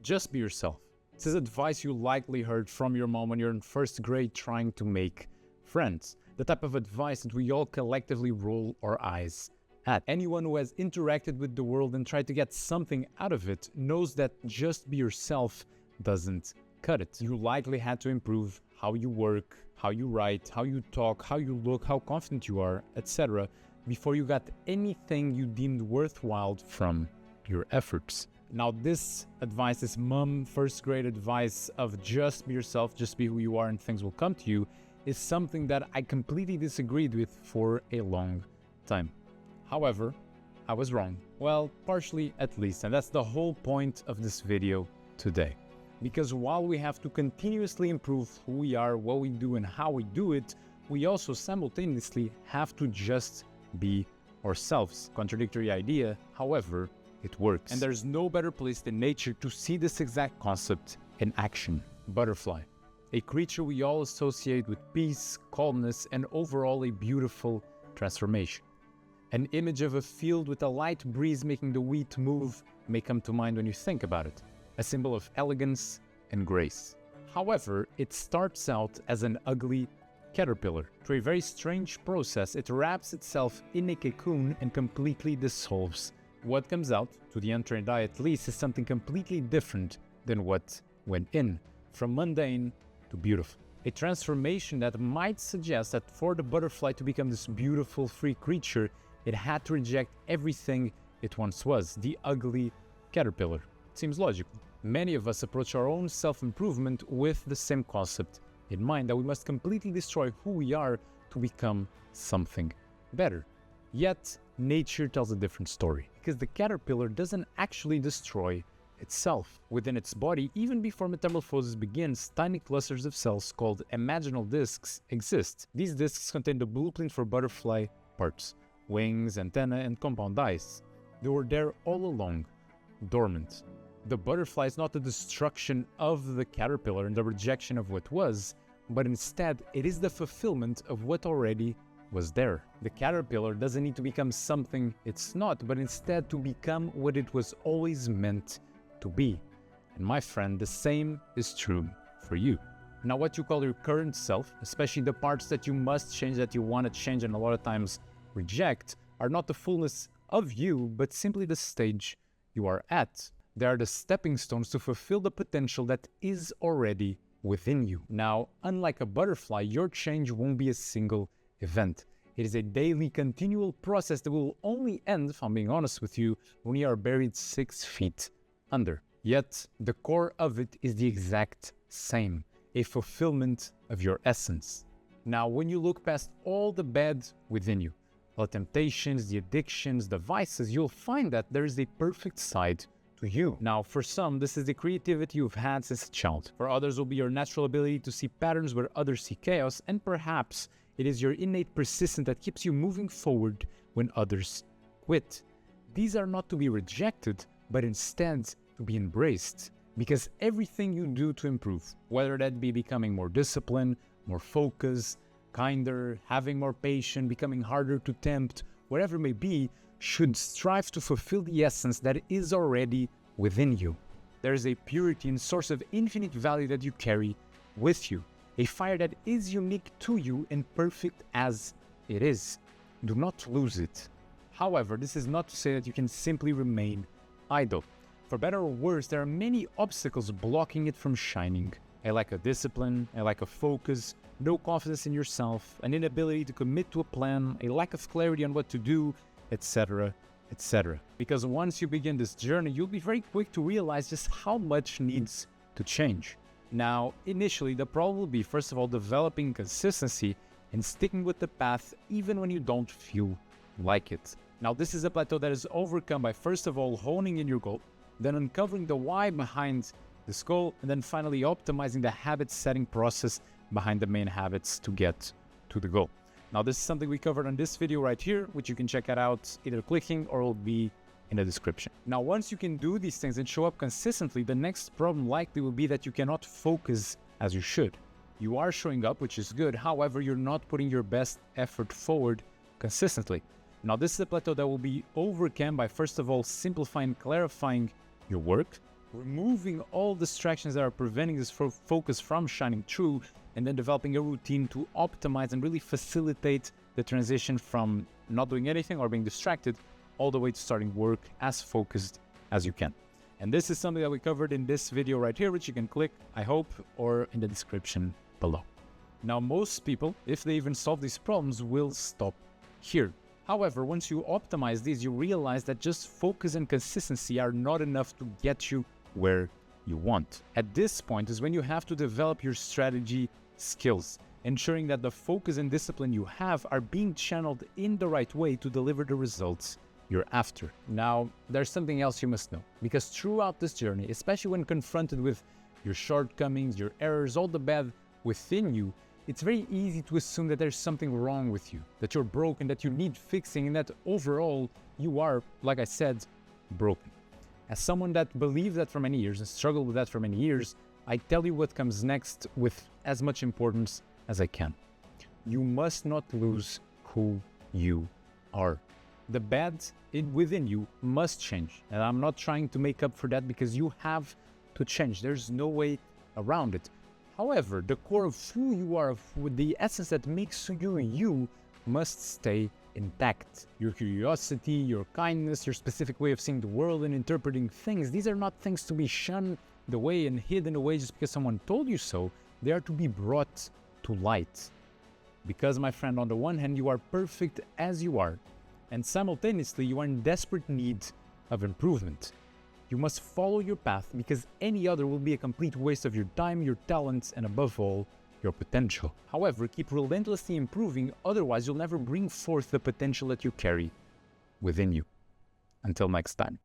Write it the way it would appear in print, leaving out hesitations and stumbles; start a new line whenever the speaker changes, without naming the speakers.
Just be yourself. This is advice you likely heard from your mom when you're in first grade trying to make friends. The type of advice that we all collectively roll our eyes at. Anyone who has interacted with the world and tried to get something out of it knows that just be yourself doesn't cut it. You likely had to improve how you work, how you write, how you talk, how you look, how confident you are, etc. before you got anything you deemed worthwhile from your efforts. Now, this advice, this mom first grade advice of just be yourself, just be who you are and things will come to you, is something that I completely disagreed with for a long time. However, I was wrong. Well, partially at least, and that's the whole point of this video today. Because while we have to continuously improve who we are, what we do, and how we do it, we also simultaneously have to just be ourselves. Contradictory idea, however, it works. And there's no better place than nature to see this exact concept in action. Butterfly, a creature we all associate with peace, calmness, and overall a beautiful transformation. An image of a field with a light breeze making the wheat move may come to mind when you think about it. A symbol of elegance and grace. However, it starts out as an ugly caterpillar. Through a very strange process, it wraps itself in a cocoon and completely dissolves. What comes out, to the untrained eye at least, is something completely different than what went in, from mundane to beautiful. A transformation that might suggest that for the butterfly to become this beautiful, free creature, it had to reject everything it once was, the ugly caterpillar. It seems logical. Many of us approach our own self-improvement with the same concept in mind, that we must completely destroy who we are to become something better. Yet, nature tells a different story, because the caterpillar doesn't actually destroy itself. Within its body, even before metamorphosis begins, tiny clusters of cells called imaginal discs exist. These discs contain the blueprint for butterfly parts, wings, antennae, and compound eyes. They were there all along, dormant. The butterfly is not the destruction of the caterpillar and the rejection of what was, but instead it is the fulfillment of what already was there. The caterpillar doesn't need to become something it's not, but instead to become what it was always meant to be. And my friend, the same is true for you. Now, what you call your current self, especially the parts that you must change, that you want to change and a lot of times reject, are not the fullness of you, but simply the stage you are at. They are the stepping stones to fulfill the potential that is already within you. Now, unlike a butterfly, your change won't be a single event. It is a daily, continual process that will only end, if I'm being honest with you, when you are buried 6 feet under. Yet, the core of it is the exact same, a fulfillment of your essence. Now, when you look past all the bad within you, the temptations, the addictions, the vices, you'll find that there is a perfect side to you. Now, for some, this is the creativity you've had since a child. For others, will be your natural ability to see patterns where others see chaos, and perhaps it is your innate persistence that keeps you moving forward when others quit. These are not to be rejected, but instead to be embraced, because everything you do to improve, whether that be becoming more disciplined, more focused, kinder, having more patience, becoming harder to tempt, whatever it may be, should strive to fulfill the essence that is already within you. There is a purity and source of infinite value that you carry with you, a fire that is unique to you and perfect as it is. Do not lose it. However, this is not to say that you can simply remain idle. For better or worse, there are many obstacles blocking it from shining. A lack of discipline, a lack of focus, no confidence in yourself, an inability to commit to a plan, a lack of clarity on what to do, etc., etc. Because once you begin this journey, you'll be very quick to realize just how much needs to change. Now, initially, the problem will be, first of all, developing consistency and sticking with the path even when you don't feel like it. Now, this is a plateau that is overcome by, first of all, honing in your goal, then uncovering the why behind this goal, and then finally optimizing the habit setting process behind the main habits to get to the goal. Now, this is something we covered on this video right here, which you can check it out either clicking or it'll be in the description. Now, once you can do these things and show up consistently, the next problem likely will be that you cannot focus as you should. You are showing up, which is good. However, you're not putting your best effort forward consistently. Now, this is a plateau that will be overcome by, first of all, simplifying, clarifying your work, removing all distractions that are preventing this focus from shining through, and then developing a routine to optimize and really facilitate the transition from not doing anything or being distracted all the way to starting work as focused as you can. And this is something that we covered in this video right here, which you can click, I hope, or in the description below. Now, most people, if they even solve these problems, will stop here. However, once you optimize these, you realize that just focus and consistency are not enough to get you where you want. At this point is when you have to develop your strategy skills, ensuring that the focus and discipline you have are being channeled in the right way to deliver the results you're after. Now, there's something else you must know, because throughout this journey, especially when confronted with your shortcomings, your errors, all the bad within you, it's very easy to assume that there's something wrong with you, that you're broken, that you need fixing, and that overall you are, like I said, broken. As someone that believed that for many years and struggled with that for many years, I tell you what comes next with as much importance as I can. You must not lose who you are. The bad within you must change. And I'm not trying to make up for that, because you have to change. There's no way around it. However, the core of who you are, the essence that makes you you, must stay intact. Your curiosity, your kindness, your specific way of seeing the world and interpreting things, these are not things to be shunned away and hidden away just because someone told you so. They are to be brought to light. Because, my friend, on the one hand, you are perfect as you are, and simultaneously you are in desperate need of improvement. You must follow your path, because any other will be a complete waste of your time, your talents, and above all, your potential. However, keep relentlessly improving, otherwise you'll never bring forth the potential that you carry within you. Until next time.